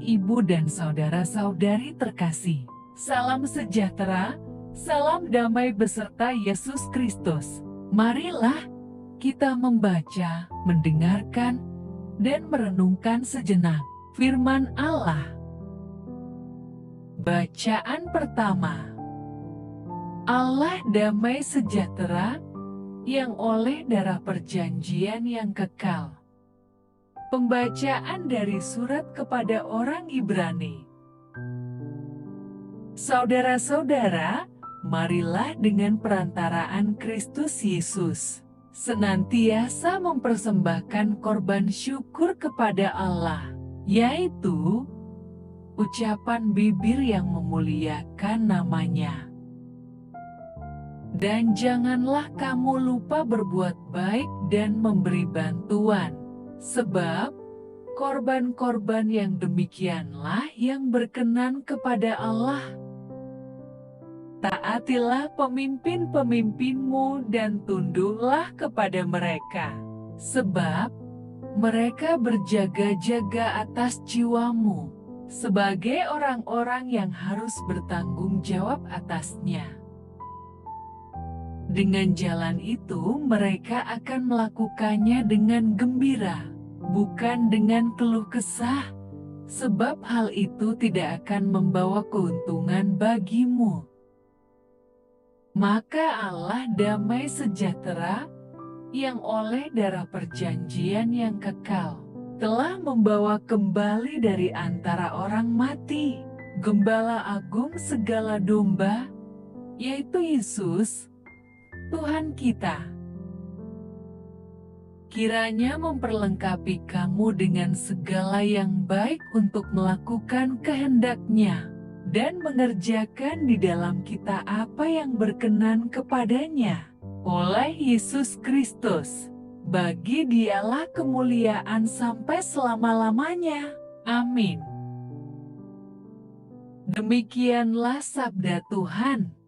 Ibu dan saudara-saudari terkasih, salam sejahtera, salam damai beserta Yesus Kristus. Marilah kita membaca, mendengarkan, dan merenungkan sejenak firman Allah. Bacaan pertama. Allah damai sejahtera yang oleh darah perjanjian yang kekal. Pembacaan dari surat kepada orang Ibrani. Saudara-saudara, marilah dengan perantaraan Kristus Yesus senantiasa mempersembahkan korban syukur kepada Allah, yaitu ucapan bibir yang memuliakan namanya. Dan janganlah kamu lupa berbuat baik dan memberi bantuan, sebab korban-korban yang demikianlah yang berkenan kepada Allah. Taatilah pemimpin-pemimpinmu dan tunduklah kepada mereka, sebab mereka berjaga-jaga atas jiwamu, sebagai orang-orang yang harus bertanggung jawab atasnya. Dengan jalan itu mereka akan melakukannya dengan gembira, bukan dengan keluh kesah, sebab hal itu tidak akan membawa keuntungan bagimu. Maka Allah damai sejahtera, yang oleh darah perjanjian yang kekal, telah membawa kembali dari antara orang mati Gembala Agung segala domba, yaitu Yesus, Tuhan kita. Kiranya memperlengkapi kamu dengan segala yang baik untuk melakukan kehendak-Nya dan mengerjakan di dalam kita apa yang berkenan kepadanya. Oleh Yesus Kristus, bagi Dialah kemuliaan sampai selama-lamanya. Amin. Demikianlah sabda Tuhan.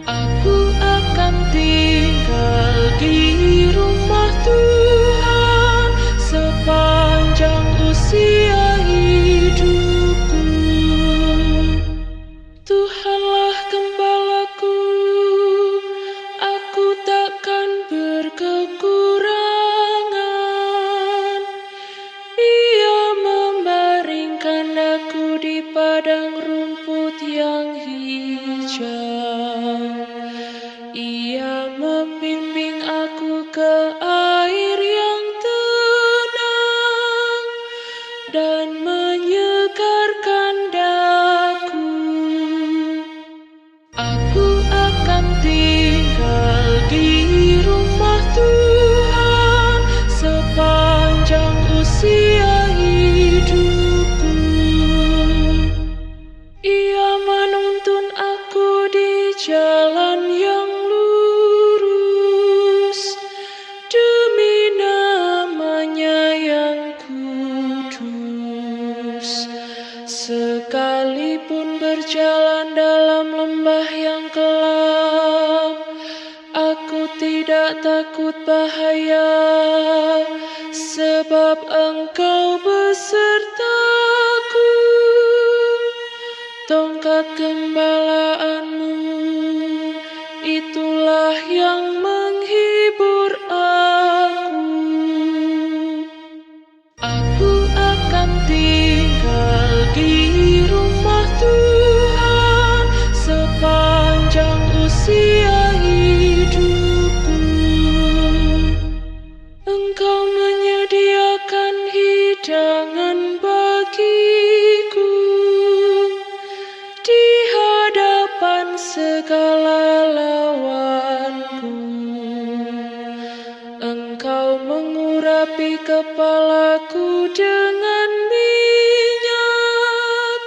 Aku akan tinggal di rumah Tuhan sepanjang usia hidupku. Tuhanlah gembalaku, aku takkan berkekurangan. Ia membaringkan aku di padang rumput yang hijau. Ia membimbing aku ke air yang tenang dan menyegarkan daku. Aku akan tinggal di rumah Tuhan sepanjang usia hidupku. Ia menuntun aku di jalan yang lurus demi nama-Nya yang kudus. Sekalipun berjalan dalam lembah yang gelap, aku tidak takut bahaya, sebab Engkau besertaku. Tongkat gembalaanmu, itulah yang menghibur aku. Aku akan tinggal di rumah Tuhan sepanjang usia hidupku. Engkau menyediakan hidangan bagiku di hadapan segala lawanku. Engkau mengurapi kepalaku dengan minyak,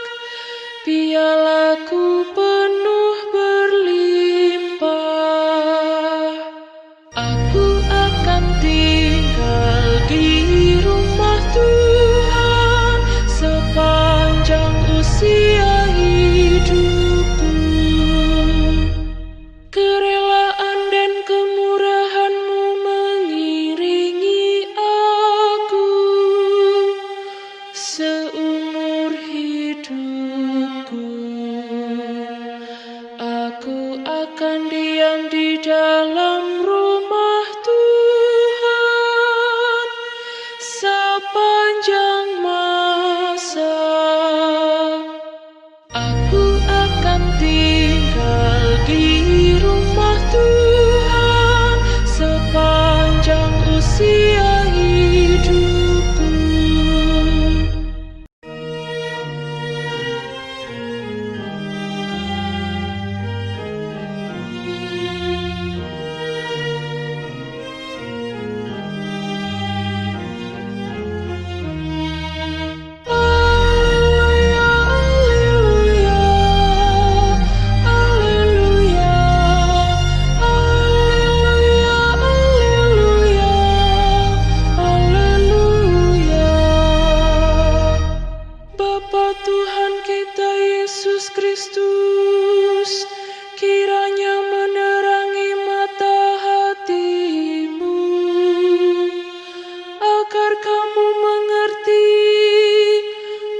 pialaku penuh berlimpah. Aku akan tinggal di rumah Tuhan sepanjang usia hidupku. dalam rumah Tuhan sepanjang masa. Aku akan tinggal di rumah Tuhan sepanjang usia hidupku. Bapa Tuhan kita Yesus Kristus, kiranya menerangi mata hatimu, agar kamu mengerti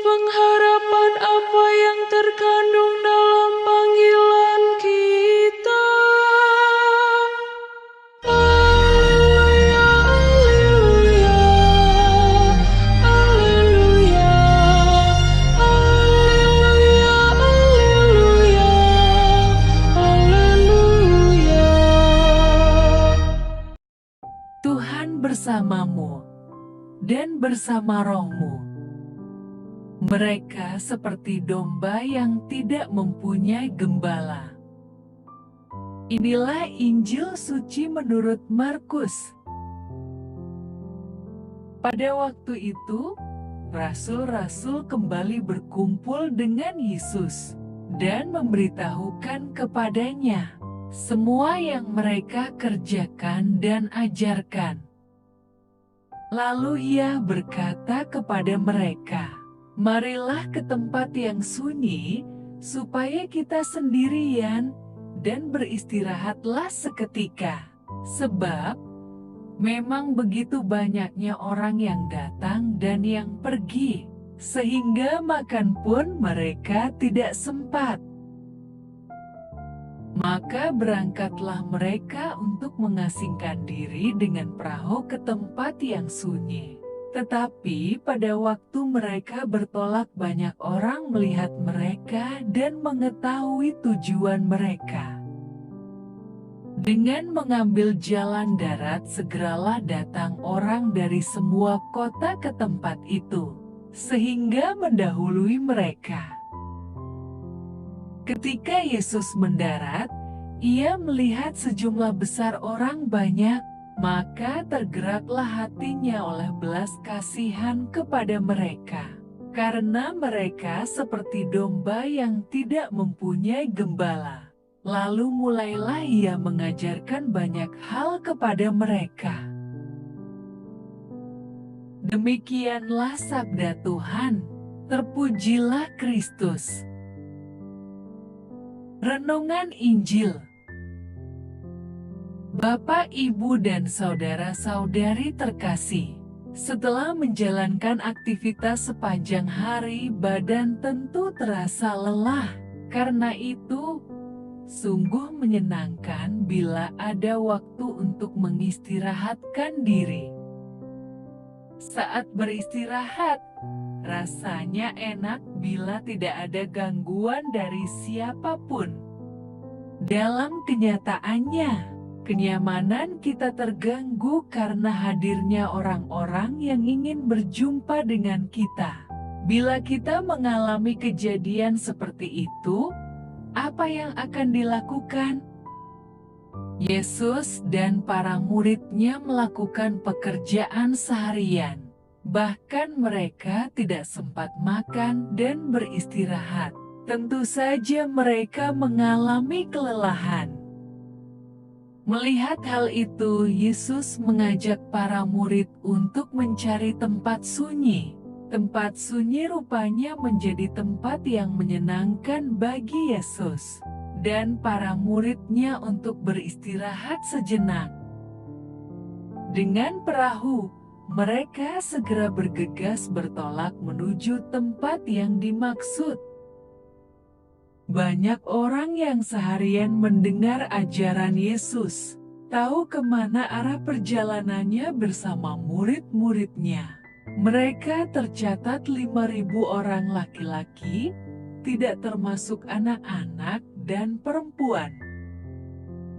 pengharapan apa yang terkandung dalam panggilan kita. Haleluya, haleluya, haleluya, haleluya, haleluya, haleluya. Tuhan bersamamu dan bersama rohmu. Mereka seperti domba yang tidak mempunyai gembala. Inilah Injil suci menurut Markus. Pada waktu itu, rasul-rasul kembali berkumpul dengan Yesus dan memberitahukan kepadanya semua yang mereka kerjakan dan ajarkan. Lalu ia berkata kepada mereka, "Marilah ke tempat yang sunyi, supaya kita sendirian dan beristirahatlah seketika. Sebab memang begitu banyaknya orang yang datang dan yang pergi, sehingga makan pun mereka tidak sempat." Maka berangkatlah mereka untuk mengasingkan diri dengan perahu ke tempat yang sunyi. Tetapi pada waktu mereka bertolak, banyak orang melihat mereka dan mengetahui tujuan mereka. Dengan mengambil jalan darat, segeralah datang orang dari semua kota ke tempat itu, sehingga mendahului mereka. Ketika Yesus mendarat, ia melihat sejumlah besar orang banyak, maka tergeraklah hatinya oleh belas kasihan kepada mereka, karena mereka seperti domba yang tidak mempunyai gembala. Lalu mulailah ia mengajarkan banyak hal kepada mereka. Demikianlah sabda Tuhan. Terpujilah Kristus. Renungan Injil. Bapak, Ibu, dan saudara-saudari terkasih, setelah menjalankan aktivitas sepanjang hari, badan tentu terasa lelah. Karena itu, sungguh menyenangkan bila ada waktu untuk mengistirahatkan diri. Saat beristirahat, rasanya enak bila tidak ada gangguan dari siapapun. Dalam kenyataannya, kenyamanan kita terganggu karena hadirnya orang-orang yang ingin berjumpa dengan kita. Bila kita mengalami kejadian seperti itu, apa yang akan dilakukan? Yesus dan para murid-Nya melakukan pekerjaan seharian. Bahkan mereka tidak sempat makan dan beristirahat. Tentu saja mereka mengalami kelelahan. Melihat hal itu, Yesus mengajak para murid untuk mencari tempat sunyi. Tempat sunyi rupanya menjadi tempat yang menyenangkan bagi Yesus dan para murid-Nya untuk beristirahat sejenak. Dengan perahu, mereka segera bergegas bertolak menuju tempat yang dimaksud. Banyak orang yang seharian mendengar ajaran Yesus, tahu kemana arah perjalanannya bersama murid-muridnya. Mereka tercatat 5.000 orang laki-laki, tidak termasuk anak-anak dan perempuan.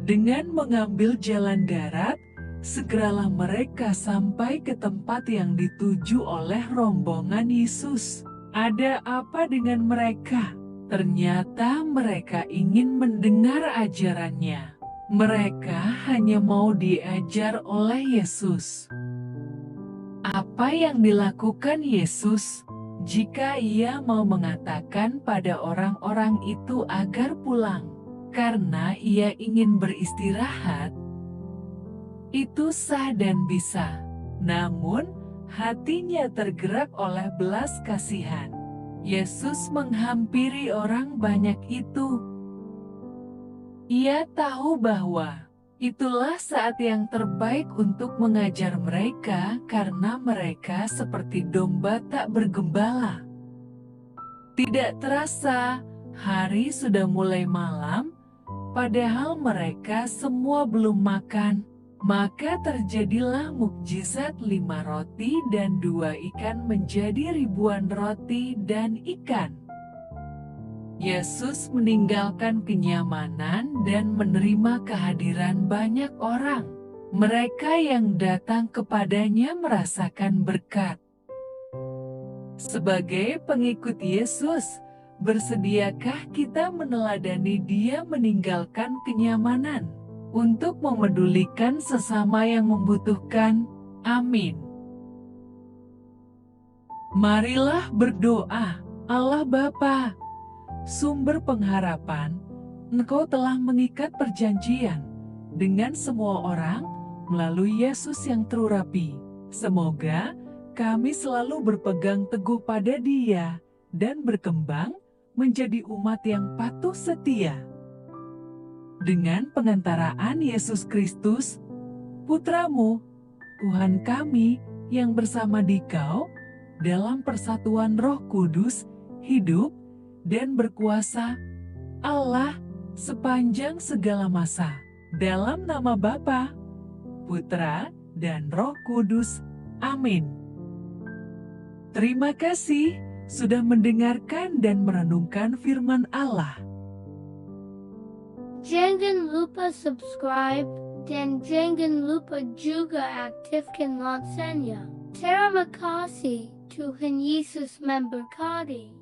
Dengan mengambil jalan darat, segeralah mereka sampai ke tempat yang dituju oleh rombongan Yesus. Ada apa dengan mereka? Ternyata mereka ingin mendengar ajarannya. Mereka hanya mau diajar oleh Yesus. Apa yang dilakukan Yesus jika ia mau mengatakan pada orang-orang itu agar pulang karena ia ingin beristirahat? Itu sah dan bisa. Namun, hatinya tergerak oleh belas kasihan. Yesus menghampiri orang banyak itu. Ia tahu bahwa itulah saat yang terbaik untuk mengajar mereka karena mereka seperti domba tak bergembala. Tidak terasa, hari sudah mulai malam, padahal mereka semua belum makan. Maka terjadilah mukjizat 5 roti dan 2 ikan menjadi ribuan roti dan ikan. Yesus meninggalkan kenyamanan dan menerima kehadiran banyak orang. Mereka yang datang kepadanya merasakan berkat. Sebagai pengikut Yesus, bersediakah kita meneladani Dia meninggalkan kenyamanan untuk memedulikan sesama yang membutuhkan? Amin. Marilah berdoa. Allah Bapa, sumber pengharapan, Engkau telah mengikat perjanjian dengan semua orang melalui Yesus yang terurapi. Semoga kami selalu berpegang teguh pada Dia dan berkembang menjadi umat yang patuh setia. Dengan pengantaraan Yesus Kristus, Putra-Mu, Tuhan kami yang bersama Dikau, dalam persatuan Roh Kudus, hidup dan berkuasa, Allah, sepanjang segala masa. Dalam nama Bapa, Putra, dan Roh Kudus. Amin. Terima kasih sudah mendengarkan dan merenungkan firman Allah. Jangan lupa subscribe dan jangan lupa juga aktifkan loncengnya. Terima kasih, Tuhan Yesus memberkati.